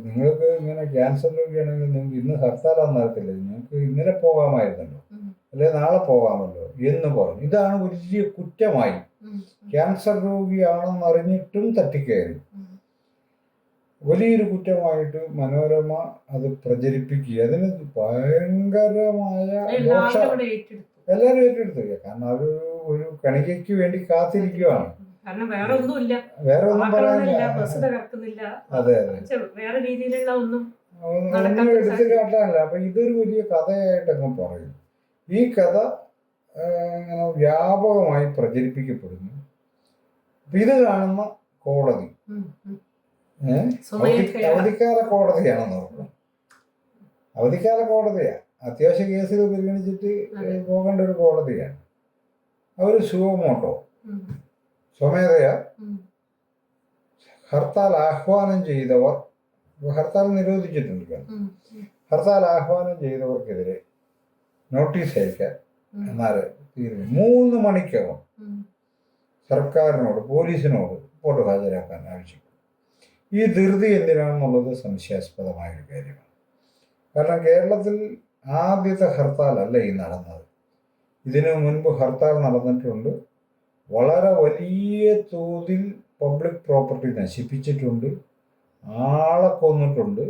നിങ്ങൾക്ക് ഇങ്ങനെ ക്യാൻസർ രോഗിയാണെങ്കിൽ നിങ്ങൾക്ക് ഇന്ന് ഹർത്താലാന്ന് നടത്തില്ല, നിങ്ങൾക്ക് ഇന്നലെ പോകാമായിരുന്നല്ലോ, അല്ലെ നാളെ പോകാമല്ലോ എന്ന് പറഞ്ഞു. ഇതാണ് വലിയ കുറ്റമായി. ക്യാൻസർ രോഗിയാണെന്ന് അറിഞ്ഞിട്ടും തട്ടിക്കയറി. വലിയൊരു കുറ്റമായിട്ട് മനോരമ അത് പ്രചരിപ്പിക്കുക. അതിന് ഭയങ്കരമായ എല്ലാവരും ഏറ്റെടുത്തു. കാരണം അത് ഒരു കണികയ്ക്ക് വേണ്ടി കാത്തിരിക്കുകയാണ്. വേറെ ഒന്നും പറയാനില്ല. അതെ അതെ, ഒന്നും എടുത്തു കാട്ടാനില്ല. അപ്പൊ ഇതൊരു വലിയ കഥയായിട്ടങ്ങ് പറയും. ഈ കഥ ഇങ്ങനെ വ്യാപകമായി പ്രചരിപ്പിക്കപ്പെടുന്നു. ഇത് കാണുന്ന കോടതി അവധിക്കാല കോടതിയാണെന്ന് പറഞ്ഞു. അവധിക്കാല കോടതിയാ, അത്യാവശ്യ കേസുകൾ പരിഗണിച്ചിട്ട് പോകേണ്ട ഒരു കോടതിയാണ്. അവർ സുവമോട്ടോ സ്വമേധയാ ഹർത്താൽ ആഹ്വാനം ചെയ്തവർ, ഹർത്താൽ നിരോധിച്ചിട്ടുണ്ട്, ഹർത്താൽ ആഹ്വാനം ചെയ്തവർക്കെതിരെ നോട്ടീസ് അയക്കാൻ എന്നാല് 3 മണിക്കകം സർക്കാരിനോട് പോലീസിനോട് റിപ്പോർട്ട് ഹാജരാക്കാൻ ആവശ്യപ്പെട്ടു. ഈ ധൃതി എന്തിനാണെന്നുള്ളത് സംശയാസ്പദമായൊരു കാര്യമാണ്. കാരണം കേരളത്തിൽ ആദ്യത്തെ ഹർത്താലല്ല ഈ നടന്നത്. ഇതിനു മുൻപ് ഹർത്താൽ നടന്നിട്ടുണ്ട്. വളരെ വലിയ തോതിൽ പബ്ലിക് പ്രോപ്പർട്ടി നശിപ്പിച്ചിട്ടുണ്ട്, ആളെ കൊന്നിട്ടുണ്ട്,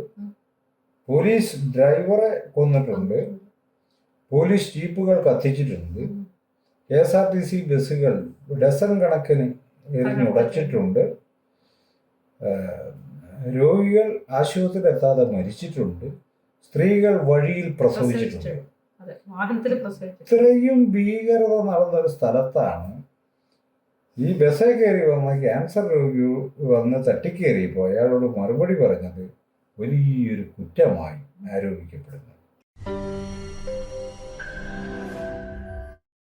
പോലീസ് ഡ്രൈവറെ കൊന്നിട്ടുണ്ട്, പോലീസ് ജീപ്പുകൾ കത്തിച്ചിട്ടുണ്ട്, KSRTC ബസ്സുകൾ ഡസൻ കണക്കിന് എറിഞ്ഞുടച്ചിട്ടുണ്ട്, രോഗികൾ ആശുപത്രിയിൽ എത്താതെ മരിച്ചിട്ടുണ്ട്, സ്ത്രീകൾ വഴിയിൽ പ്രസവിച്ചിട്ടുണ്ട്. ഇത്രയും ഭീകരത നടന്നൊരു സ്ഥലത്താണ് ഈ ബസ്സിൽ കയറി വന്ന ക്യാൻസർ രോഗി വന്ന് തട്ടിക്കയറിയപ്പോൾ അയാളോട് മറുപടി പറഞ്ഞത് വലിയൊരു കുറ്റമായി ആരോപിക്കപ്പെടുന്നത്.